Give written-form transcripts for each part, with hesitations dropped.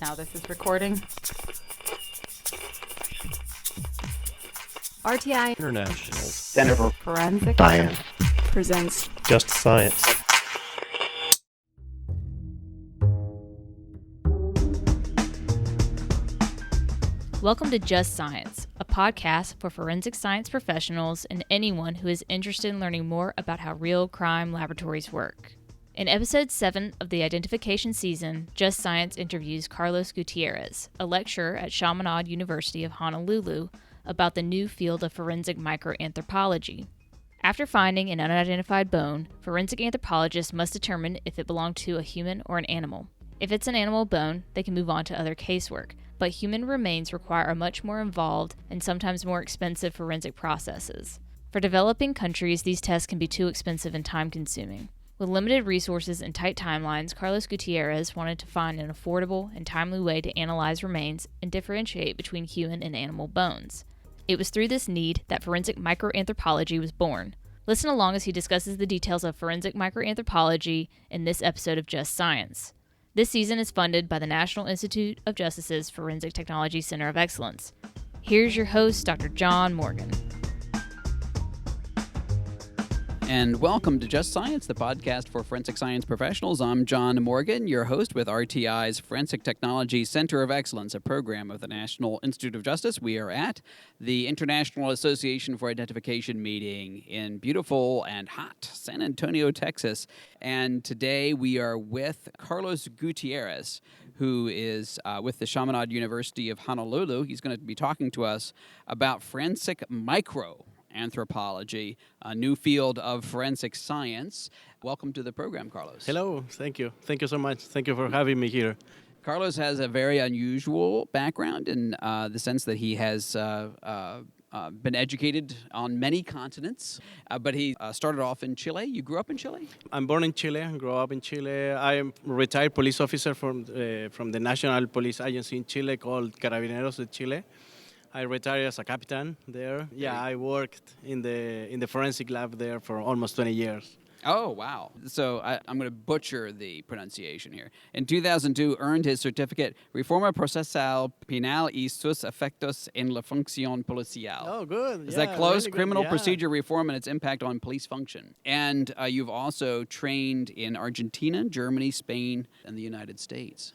now this is recording. RTI International Center for Forensic Science presents Just Science. Welcome to Just Science, a podcast for forensic science professionals and anyone who is interested in learning more about how real crime laboratories work. In episode 7 of the identification season, Just Science interviews Carlos Gutierrez, a lecturer at Chaminade University of Honolulu, about the new field of forensic microanthropology. After finding an unidentified bone, forensic anthropologists must determine if it belonged to a human or an animal. If it's an animal bone, they can move on to other casework, but human remains require a much more involved and sometimes more expensive forensic processes. For developing countries, these tests can be too expensive and time-consuming. With limited resources and tight timelines, Carlos Gutierrez wanted to find an affordable and timely way to analyze remains and differentiate between human and animal bones. It was through this need that forensic microanthropology was born. Listen along as he discusses the details of forensic microanthropology in this episode of Just Science. This season is funded by the National Institute of Justice's Forensic Technology Center of Excellence. Here's your host, Dr. John Morgan. And welcome to Just Science, the podcast for forensic science professionals. I'm John Morgan, your host with RTI's Forensic Technology Center of Excellence, a program of the National Institute of Justice. We are at the International Association for Identification meeting in beautiful and hot San Antonio, Texas. And today we are with Carlos Gutierrez, who is with the Chaminade University of Honolulu. He's going to be talking to us about forensic microanthropology, a new field of forensic science. Welcome to the program, Carlos. Hello, thank you. Thank you so much. Thank you for having me here. Carlos has a very unusual background in the sense that he has been educated on many continents, but he started off in Chile. You grew up in Chile? I'm born in Chile, grew up in Chile. I am a retired police officer from the National Police Agency in Chile called Carabineros de Chile. I retired as a captain there. Yeah, I worked in the forensic lab there for almost 20 years. Oh, wow. So I'm going to butcher the pronunciation here. In 2002, earned his certificate Reforma Procesal Penal y sus efectos en la función policial. Oh, good. Is that close? Really Criminal good. procedure reform and its impact on police function. And you've also trained in Argentina, Germany, Spain, and the United States.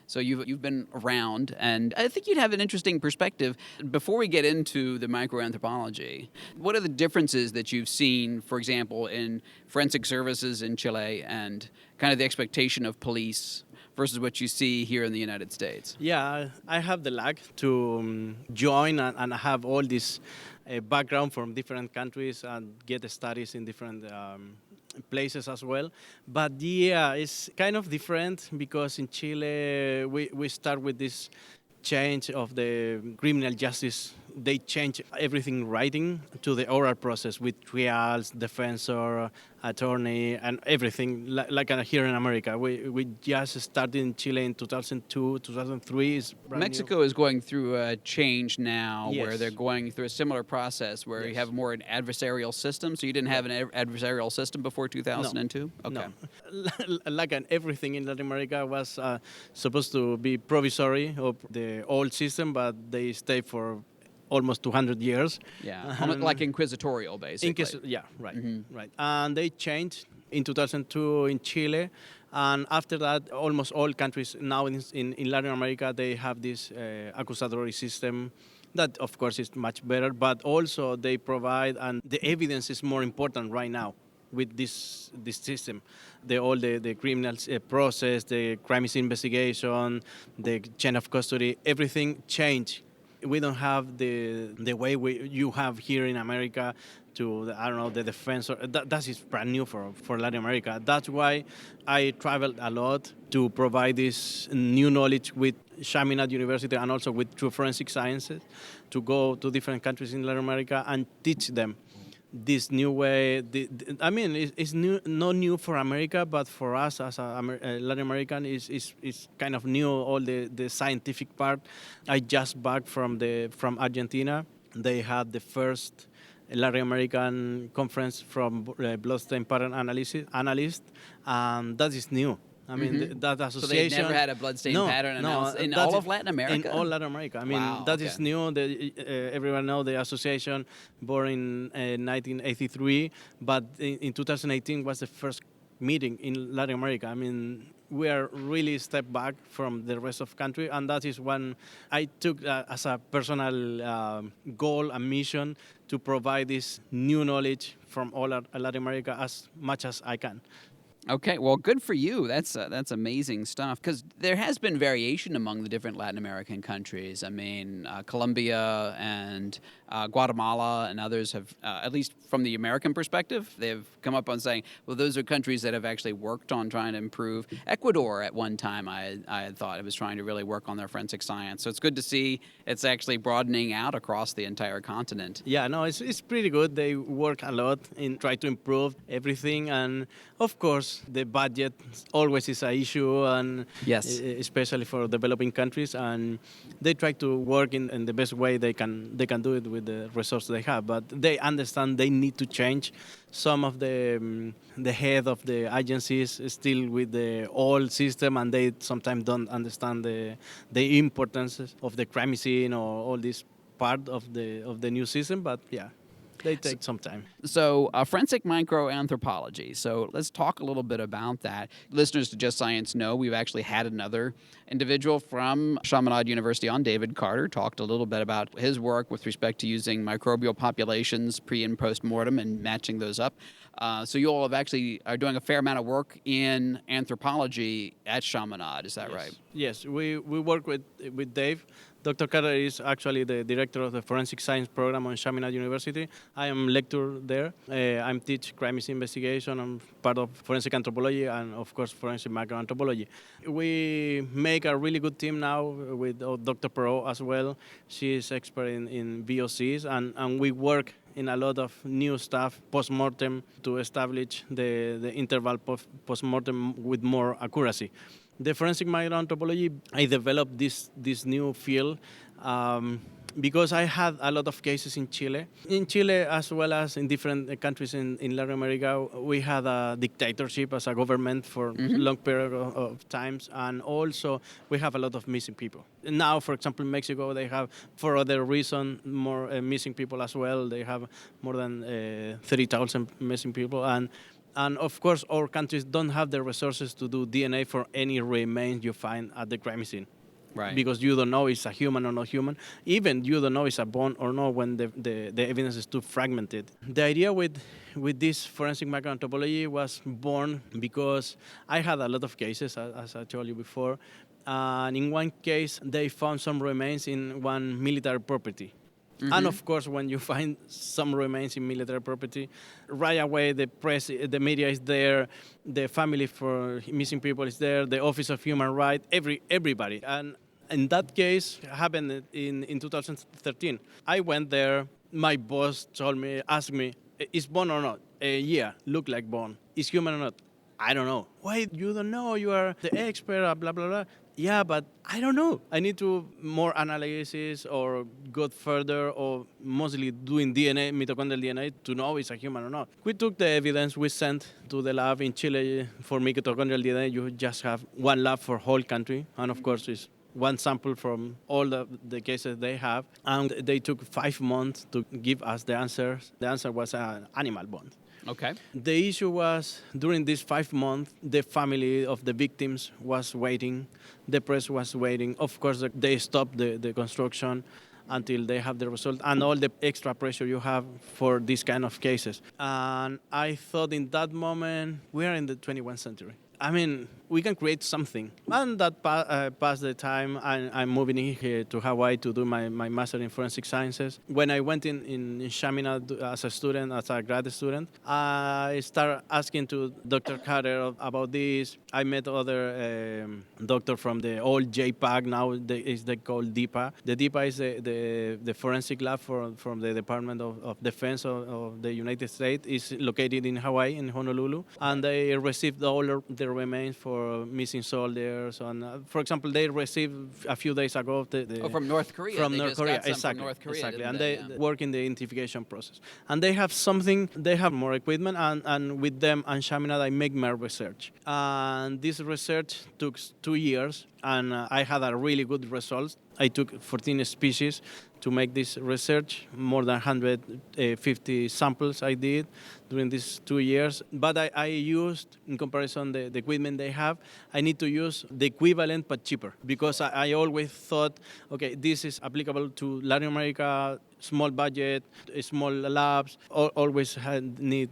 So you've been around, and I think you'd have an interesting perspective. Before we get into the microanthropology, what are the differences that you've seen, for example, in forensic services in Chile and kind of the expectation of police versus what you see here in the United States? Yeah, I have the luck to join and have all this background from different countries and get studies in different places as well. But yeah, it's kind of different because in Chile we start with this change of the criminal justice. They change everything writing to the oral process with trials, defensor, attorney, and everything like here in America. We just started in Chile in 2002, 2003. Is Mexico is going through a change now Yes. where they're going through a similar process where you have more an adversarial system. So you didn't have an adversarial system before 2002? No. Okay. No. Like everything in Latin America was supposed to be provisory of the old system, but they stayed for almost 200 years. Yeah, almost like inquisitorial, basically. Right, Mm-hmm. right. And they changed in 2002 in Chile, and after that, almost all countries now in Latin America, they have this accusatory system that, of course, is much better, but also they provide, and the evidence is more important right now with this system. All the criminal process, the crime scene investigation, the chain of custody, everything changed. We don't have the way you have here in America to, the defense. That is brand new for Latin America. That's why I traveled a lot to provide this new knowledge with Chaminade University and also with True Forensic Sciences to go to different countries in Latin America and teach them this new way. It's new, not new for America, but for us as a Latin American, is kind of new. All the scientific part. I just back from Argentina. They had the first Latin American conference from bloodstain pattern analyst, and that is new. I mean, that So they've association. never had a bloodstain pattern analysis in that all is- of Latin America? In all Latin America. I mean, Wow, that is okay. new. Everyone know the association born in 1983, but in 2018 was the first meeting in Latin America. I mean, we are really a step back from the rest of country, and that is one I took as a personal goal and mission to provide this new knowledge from all Latin America as much as I can. Okay, well, good for you. That's amazing stuff. Because there has been variation among the different Latin American countries. I mean, Colombia and Guatemala and others have, at least from the American perspective, they've come up on saying, well, those are countries that have actually worked on trying to improve. Ecuador, at one time, I had thought it was trying to really work on their forensic science. So it's good to see it's actually broadening out across the entire continent. Yeah, no, it's pretty good. They work a lot in try to improve everything, and of course, the budget always is an issue, and Yes. especially for developing countries, and they try to work in the best way they can do it with the resources they have. But they understand they need to change. Some of the head of the agencies is still with the old system, and they sometimes don't understand the importance of the crime scene or all this part of the new system. But yeah, they take some time. So, forensic microanthropology. So, let's talk a little bit about that. Listeners to Just Science know we've actually had another individual from Chaminade University on, David Carter, talked a little bit about his work with respect to using microbial populations pre and post mortem and matching those up. So, you all have actually are doing a fair amount of work in anthropology at Chaminade. Is that right? Yes, we work with Dave. Dr. Carter is actually the director of the Forensic Science program on Chaminade University. I am lecturer there. I'm teach crime scene investigation. I'm part of forensic anthropology and, of course, forensic microanthropology. We make a really good team now with Dr. Perot as well. She is expert in VOCs, and we work in a lot of new stuff post-mortem to establish the interval post-mortem with more accuracy. The forensic microanthropology, I developed this new field because I had a lot of cases in Chile. In Chile, as well as in different countries in Latin America, we had a dictatorship as a government for long period of times, and also we have a lot of missing people. Now, for example, in Mexico, they have, for other reason, more missing people as well. They have more than 30,000 missing people, and of course, our countries don't have the resources to do DNA for any remains you find at the crime scene. Right. Because you don't know it's a human or not human. Even you don't know it's a bone or not when the evidence is too fragmented. The idea with this forensic microanthropology was born because I had a lot of cases, as I told you before. And in one case, they found some remains in one military property. And of course, when you find some remains in military property, right away the press, the media is there, the family for missing people is there, the Office of Human Rights, everybody. And in that case, happened in 2013. I went there. My boss asked me, "Is bone or not?" Yeah, look like bone. Is human or not? I don't know. Why you don't know? You are the expert. Blah blah blah. Yeah, but I don't know. I need to more analysis or go further, or mostly doing DNA, mitochondrial DNA, to know it's a human or not. We took the evidence we sent to the lab in Chile for mitochondrial DNA. You just have one lab for whole country, and of course it's one sample from all the cases they have. And they took 5 months to give us the answers. The answer was an animal bone. Okay. The issue was, during these 5 months, the family of the victims was waiting, the press was waiting. Of course, they stopped the construction until they have the result, and all the extra pressure you have for these kind of cases. And I thought in that moment, we are in the 21st century. I mean, we can create something. And that passed the time. I'm moving here to Hawaii to do my master in forensic sciences. When I went in Chaminade as a student, as a grad student, I started asking to Dr. Carter about this. I met other doctor from the old JPAC, now they called DIPA. The DIPA is the forensic lab from the Department of Defense of the United States. It's located in Hawaii, in Honolulu. And they received all the the remains for missing soldiers. And for example, they received a few days ago from North Korea. From They North just Korea, got some exactly, from North Korea, exactly, didn't and they? they Yeah. work in the identification process. And they have something. They have more equipment, and with them and Chaminade, I make my research. And this research took 2 years, and I had a really good result. I took 14 species to make this research, more than 150 samples I did during these 2 years. But I used, in comparison, the equipment they have, I need to use the equivalent but cheaper, because I always thought, okay, this is applicable to Latin America, small budget, small labs, always need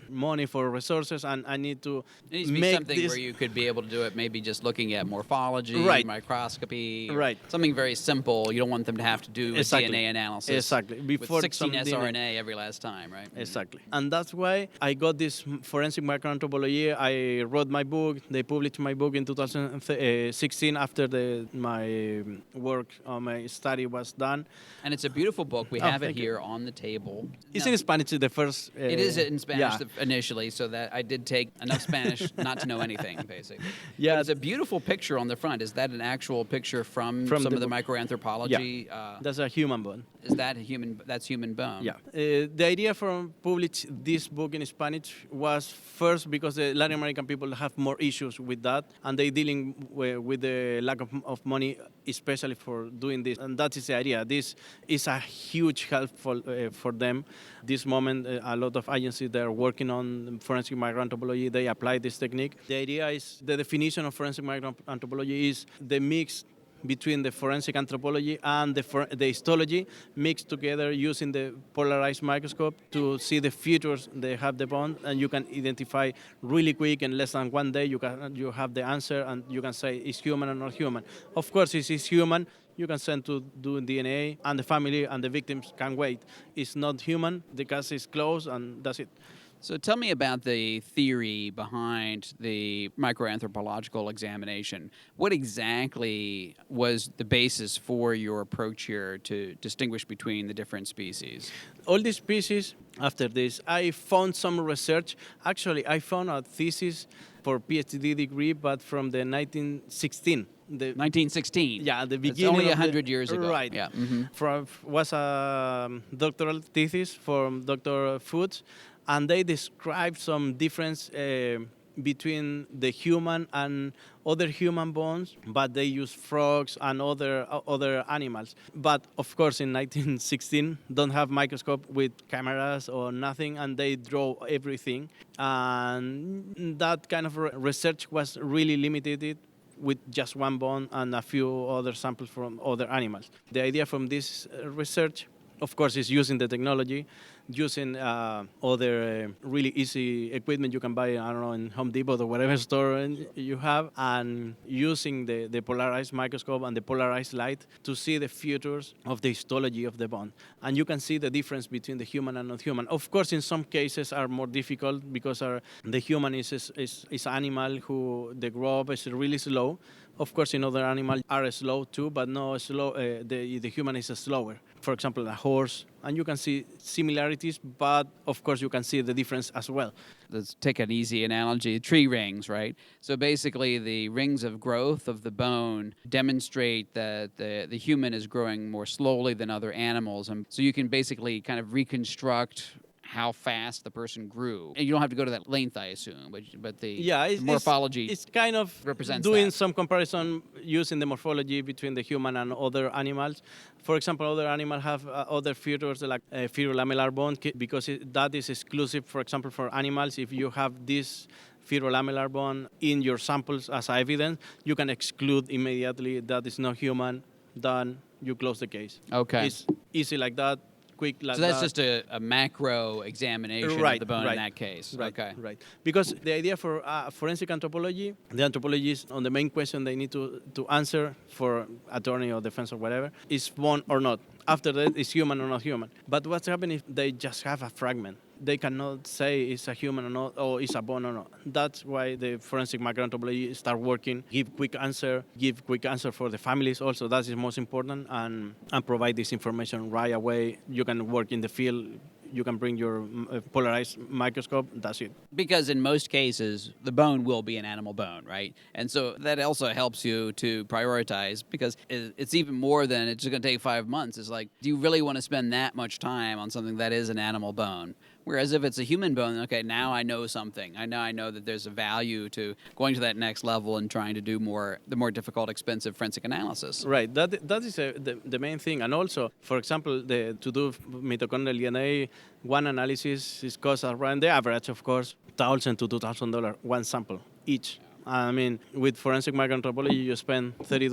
money for resources, and I need to It needs to be make something this where you could be able to do it, maybe just looking at morphology, Right. microscopy, Right. something very simple. You don't want them to have to do a Exactly. DNA analysis Exactly. Before with 16 some sRNA every last time, right? Exactly. And that's why I got this Forensic Microanthropology. I wrote my book. They published my book in 2016 after my work, my study was done. And it's a beautiful book. We Oh, have it thank you. here on the table. It's Now, in Spanish, the first. it is in Spanish Yeah. initially, so that I did take enough Spanish not to know anything, basically. Yeah. But it's a beautiful picture on the front. Is that an actual picture from From some the of the book. microanthropology? That's a human bone. Is that that's human bone? Yeah. The idea for publish this book in Spanish was first because the Latin American people have more issues with that, and they dealing with the lack of money, especially for doing this. And that is the idea. This is a huge help for them. This moment, a lot of agencies that are working on forensic microanthropology, they apply this technique. The idea is the definition of forensic microanthropology is the mix between the forensic anthropology and the histology mixed together using the polarized microscope to see the features they have the bone, and you can identify really quick in less than 1 day. You have the answer, and you can say is human or not human. Of course, if it's human, you can send to do DNA, and the family and the victims can wait. It's not human, the case is closed, and that's it. So tell me about the theory behind the microanthropological examination. What exactly was the basis for your approach here to distinguish between the different species? All these species, after this, I found some research. Actually, I found a thesis for PhD degree, but from the 1916. 1916. Yeah, the It's beginning. only of 100 years ago. Right. Yeah. Mm-hmm. Was a doctoral thesis from Dr. Foods, and they described some difference between the human and other human bones, but they use frogs and other animals. But of course, in 1916, don't have microscope with cameras or nothing, and they draw everything. And that kind of research was really limited with just one bone and a few other samples from other animals. The idea from this research, of course, is using the technology, using other really easy equipment you can buy, I don't know, in Home Depot or whatever store you have, and using the polarized microscope and the polarized light to see the features of the histology of the bone. And you can see the difference between the human and non-human. Of course, in some cases are more difficult because the human is animal who the growth is really slow. Of course, in other animals are slow too, but no slow. The human is slower. For example, a horse, and you can see similarities, but of course you can see the difference as well. Let's take an easy analogy, tree rings, right? So basically the rings of growth of the bone demonstrate that the human is growing more slowly than other animals. And so you can basically kind of reconstruct how fast the person grew. And you don't have to go to that length, I assume, but the morphology It's kind of represents doing that. some comparison using the morphology between the human and other animals. For example, other animals have other features like ferrolamellar bone because that is exclusive, for example, for animals. If you have this ferrolamellar bone in your samples as evidence, you can exclude immediately that is not human. Done. You close the case. Okay. It's easy like that. Quick like So that's that. just a macro examination of Right, the bone right, in that case. Right, Okay. right. Because the idea for forensic anthropology, the anthropologists on the main question they need to answer for attorney or defense or whatever, is bone or not. After that, is human or not human. But what's happening if they just have a fragment? They cannot say it's a human or not, or it's a bone or not. That's why the forensic microanthropology start working, give quick answer for the families also. That is most important, and provide this information right away. You can work in the field you can bring your polarized microscope. That's it. Because in most cases, the bone will be an animal bone, right? And so that also helps you to prioritize, because it's even more than it's just going to take 5 months. It's like, do you really want to spend that much time on something that is an animal bone? Whereas if it's a human bone, okay, now I know something. I know that there's a value to going to that next level and trying to do the more difficult, expensive forensic analysis. Right. That is the main thing. And also, for example, to do mitochondrial DNA, one analysis is cost around the average, of course, $1,000 to $2,000 one sample each. I mean, with forensic microanthropology, you spend $30,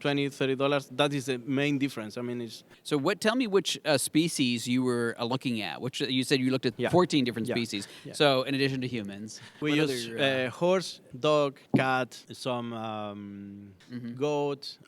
$20, $30. That is the main difference. I mean, it's... So tell me which species you were looking at. Which you said you looked at 14 different species. Yeah. So in addition to humans. We use horse, dog, cat, some goat,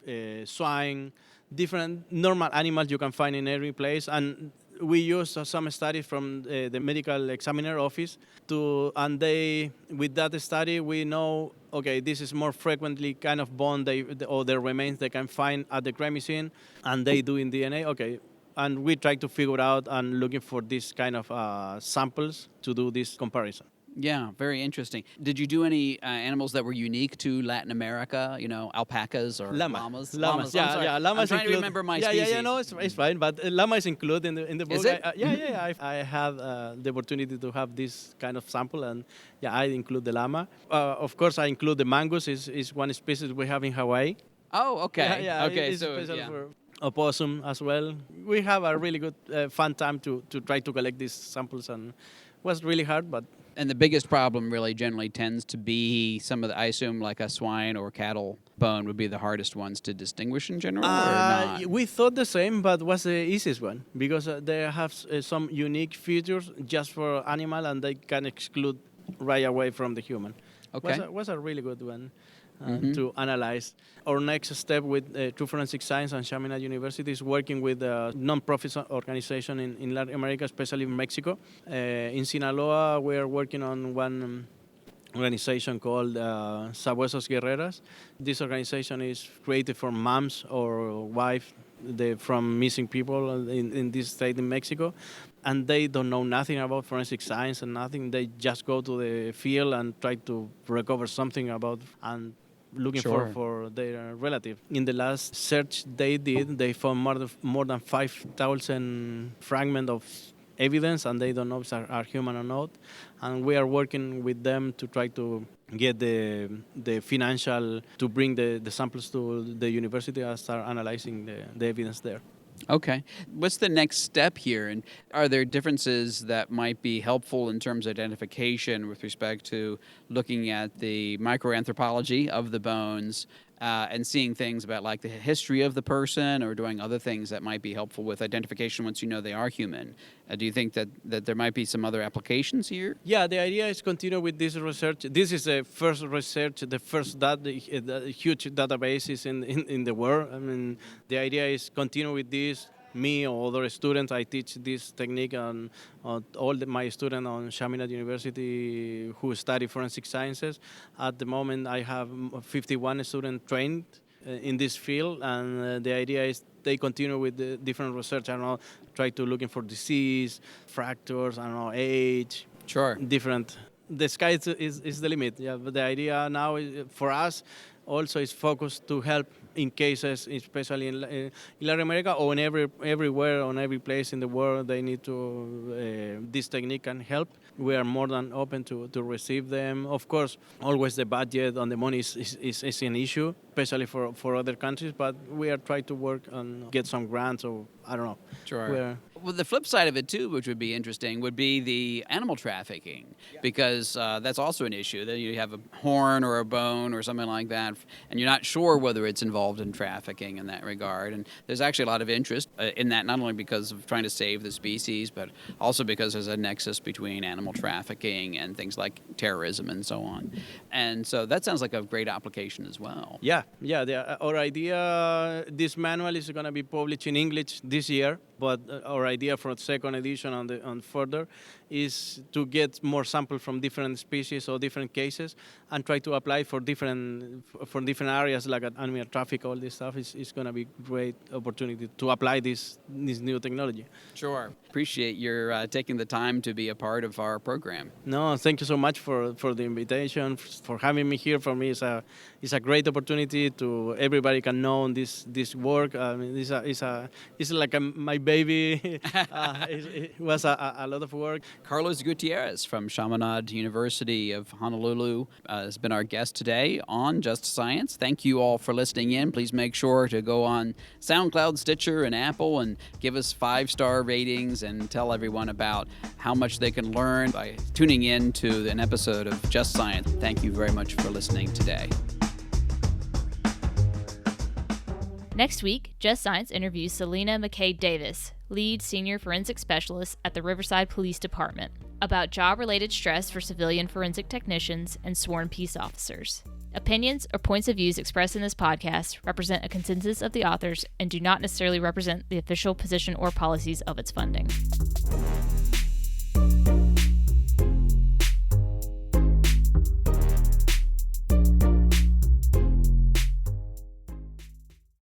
swine, different normal animals you can find in every place. And we use some studies from the medical examiner office and with that study, we know, okay, this is more frequently kind of bone or the remains they can find at the crime scene, and they do in DNA, okay. And we try to figure out and looking for this kind of samples to do this comparison. Yeah, very interesting. Did you do any animals that were unique to Latin America? Alpacas or llamas? Llamas. Yeah, llamas. I'm trying to remember my species. Yeah. No, it's fine. But llama is included in the book. Is it? I had the opportunity to have this kind of sample, and I include the llama. Of course, I include the mangus. Is one species we have in Hawaii. Oh, okay. Yeah. Okay, it's so special for opossum as well. We have a really good fun time to try to collect these samples, and it was really hard, but. And the biggest problem really generally tends to be some of the, I assume, like a swine or cattle bone would be the hardest ones to distinguish in general, or not? We thought the same, but was the easiest one because they have some unique features just for animal, and they can exclude right away from the human. Okay. Was a really good one to analyze. Our next step with True Forensic Science and Chaminade University is working with a non-profit organization in Latin America, especially in Mexico. In Sinaloa, we are working on one organization called Sabuesos Guerreras. This organization is created for moms or wives from missing people in this state in Mexico. And they don't know nothing about forensic science and nothing. They just go to the field and try to recover something about and looking for their relative. In the last search they did, they found more than 5,000 fragments of evidence, and they don't know if are human or not. And we are working with them to try to get the financial to bring the samples to the university and start analyzing the evidence there. Okay. What's the next step here? And are there differences that might be helpful in terms of identification with respect to looking at the microanthropology of the bones and seeing things about like the history of the person, or doing other things that might be helpful with identification once you know they are human? Do you think that there might be some other applications here? Yeah, the idea is continue with this research. This is the first research, the first huge databases in the world. I mean, the idea is continue with this. Me or other students, I teach this technique on my students on Chaminade University who study forensic sciences. At the moment, I have 51 students trained in this field, and the idea is they continue with the different research. I don't know, try to looking for disease, fractures, I don't know, age. Sure. Different. The sky is the limit. Yeah, but the idea now for us also is focused to help in cases, especially in Latin America or in everywhere, on every place in the world, they need to, this technique can help. We are more than open to receive them. Of course, always the budget and the money is an issue, especially for other countries, but we are trying to work on get some grants, or I don't know. Sure. Well, the flip side of it, too, which would be interesting, would be the animal trafficking, because that's also an issue. That you have a horn or a bone or something like that, and you're not sure whether it's involved in trafficking in that regard. And there's actually a lot of interest in that, not only because of trying to save the species, but also because there's a nexus between animal trafficking and things like terrorism and so on. And so that sounds like a great application as well. Yeah. Our idea, this manual is going to be published in English this year. But our idea for the second edition on further is to get more samples from different species or different cases and try to apply for different areas like animal traffic. All this stuff is going to be great opportunity to apply this new technology. Sure. Appreciate your taking the time to be a part of our program. No, thank you so much for the invitation, for having me here. For me, it's a great opportunity to everybody can know this work. I mean, it's like my baby. It was a lot of work. Carlos Gutierrez from Chaminade University of Honolulu has been our guest today on Just Science. Thank you all for listening in. Please make sure to go on SoundCloud, Stitcher, and Apple and give us 5-star ratings and tell everyone about how much they can learn by tuning in to an episode of Just Science. Thank you very much for listening today. Next week, Just Science interviews Selena McKay-Davis, lead senior forensic specialist at the Riverside Police Department, about job-related stress for civilian forensic technicians and sworn peace officers. Opinions or points of views expressed in this podcast represent a consensus of the authors and do not necessarily represent the official position or policies of its funding.